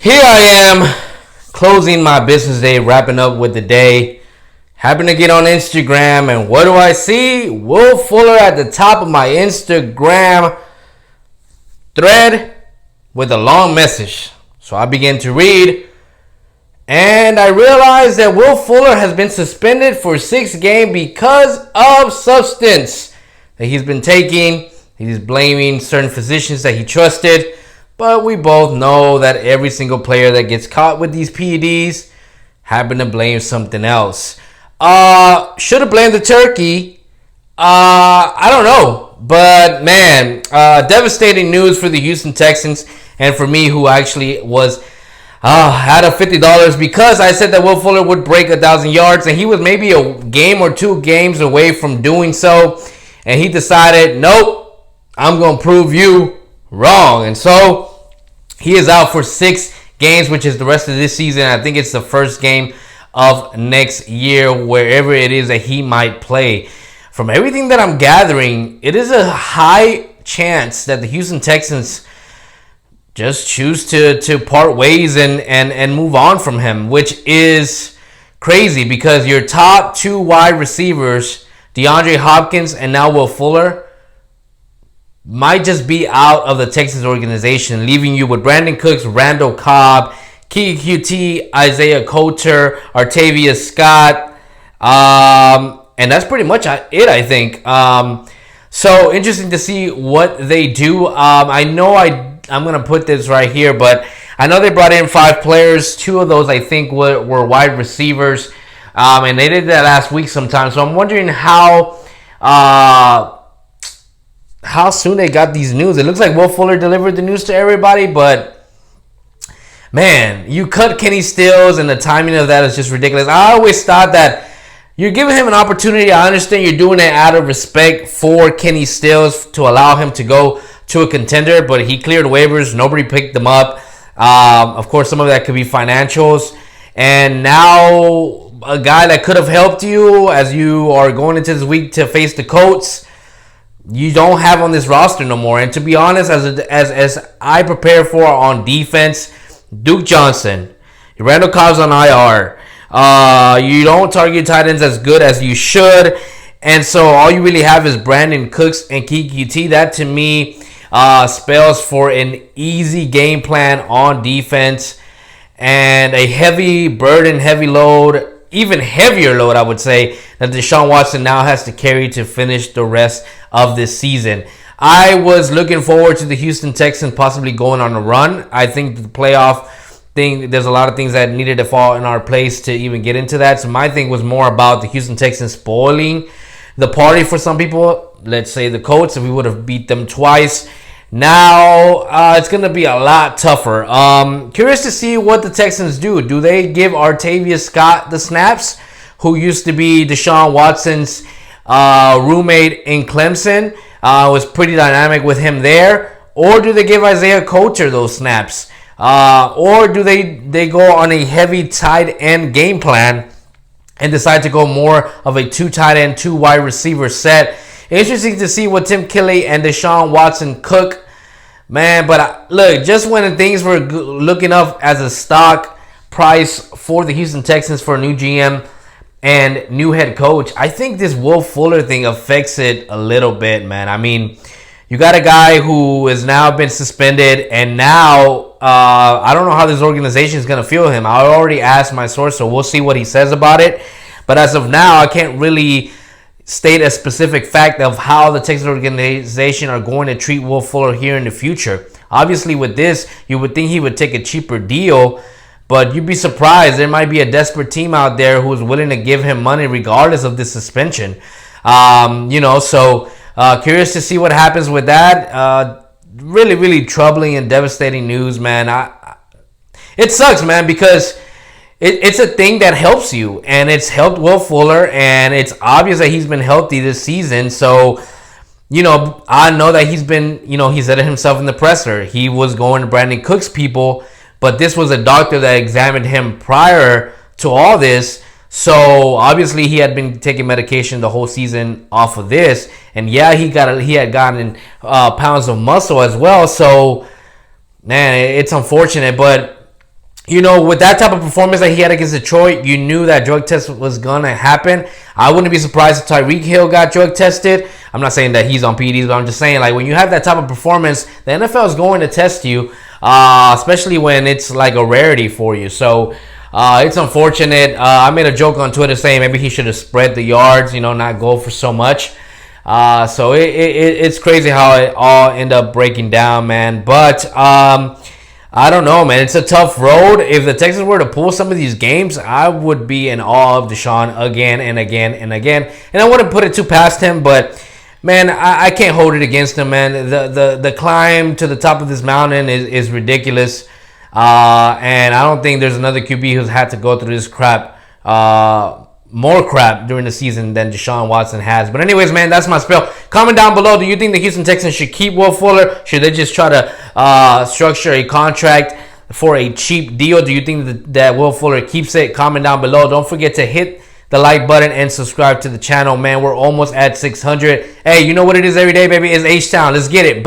Here I am, closing my business day, wrapping up with the day. Happen to get on Instagram, and what do I see? Will Fuller at the top of my Instagram thread with a long message. So I begin to read, and I realized that Will Fuller has been suspended for 6 games because of substance that he's been taking. He's blaming certain physicians that he trusted. But we both know that every single player that gets caught with these PEDs happen to blame something else. Should have blamed the turkey. I don't know. But man, devastating news for the Houston Texans and for me, who actually was out of $50 because I said that Will Fuller would break 1,000 yards, and he was maybe a game or 2 games away from doing so. And he decided, nope, I'm going to prove you wrong. And so he is out for 6 games, which is the rest of this season. I think it's the first game of next year, wherever it is that he might play. From everything that I'm gathering, it is a high chance that the Houston Texans just choose to part ways and move on from him, which is crazy because your top 2 wide receivers, DeAndre Hopkins and now Will Fuller, might just be out of the Texans organization, leaving you with Brandon Cooks, Randall Cobb, Keke QT, Isaiah Coulter, Artavius Scott, and that's pretty much it, I think. So interesting to see what they do. I know I'm going to put this right here, but I know they brought in 5 players. 2 of those, I think, were wide receivers, and they did that last week sometime. So I'm wondering how soon they got these news. It looks like Will Fuller delivered the news to everybody, but man, you cut Kenny Stills, and the timing of that is just ridiculous. I always thought that you're giving him an opportunity. I understand you're doing it out of respect for Kenny Stills to allow him to go to a contender, but he cleared waivers. Nobody picked him up. Of course, some of that could be financials. And now a guy that could have helped you as you are going into this week to face the Colts, you don't have on this roster no more. And to be honest, as I prepare for on defense, Duke Johnson, Randall Cobb's on IR. You don't target tight ends as good as you should. And so all you really have is Brandon Cooks and Keke QT. That to me spells for an easy game plan on defense and a heavy burden, heavy load, even heavier load, I would say, that Deshaun Watson now has to carry to finish the rest of this season. I was looking forward to the Houston Texans possibly going on a run. I think the playoff thing, there's a lot of things that needed to fall in our place to even get into that. So my thing was more about the Houston Texans spoiling the party for some people. Let's say the Colts, if we would have beat them twice. Now it's going to be a lot tougher. Curious to see what the Texans do. Do they give Artavius Scott the snaps, who used to be Deshaun Watson's roommate in Clemson? Was pretty dynamic with him there. Or do they give Isaiah Coulter those snaps? Or do they go on a heavy tight end game plan and decide to go more of a 2 tight end, 2 wide receiver set? Interesting to see what Tim Kelly and Deshaun Watson cook. Man, but look, just when things were looking up as a stock price for the Houston Texans for a new GM and new head coach, I think this Will Fuller thing affects it a little bit, man. I mean, you got a guy who has now been suspended, and now I don't know how this organization is going to feel him. I already asked my source, so we'll see what he says about it. But as of now, I can't really state a specific fact of how the Texans organization are going to treat Will Fuller here in the future. Obviously, with this, you would think he would take a cheaper deal, but you'd be surprised. There might be a desperate team out there who's willing to give him money regardless of this suspension. So curious to see what happens with that. Really, really troubling and devastating news, man. It sucks, man, because it's a thing that helps you, and it's helped Will Fuller, and it's obvious that he's been healthy this season. So, I know that he's been, he said it himself in the presser. He was going to Brandon Cooks people, but this was a doctor that examined him prior to all this. So obviously he had been taking medication the whole season off of this, and yeah, he had gotten pounds of muscle as well. So man, it's unfortunate, but you know, with that type of performance that he had against Detroit, you knew that drug test was gonna happen. I wouldn't be surprised if Tyreek Hill got drug tested. I'm not saying that he's on PEDs, but I'm just saying, like, when you have that type of performance, the NFL is going to test you, especially when it's like a rarity for you. So it's unfortunate. I made a joke on Twitter saying maybe he should have spread the yards, you know, not go for so much. So it's crazy how it all ended up breaking down, man. But I don't know, man. It's a tough road. If the Texans were to pull some of these games, I would be in awe of Deshaun again and again and again. And I wouldn't put it too past him, but man, I can't hold it against him, man. The climb to the top of this mountain is ridiculous. And I don't think there's another QB who's had to go through this crap, more crap during the season than Deshaun Watson has. But anyways, man, that's my spiel. Comment down below. Do you think the Houston Texans should keep Will Fuller? Should they just try to structure a contract for a cheap deal? Do you think that Will Fuller keeps it? Comment down below. Don't forget to hit the like button and subscribe to the channel, man. We're almost at 600. Hey, you know what it is every day, baby? It's H-Town. Let's get it.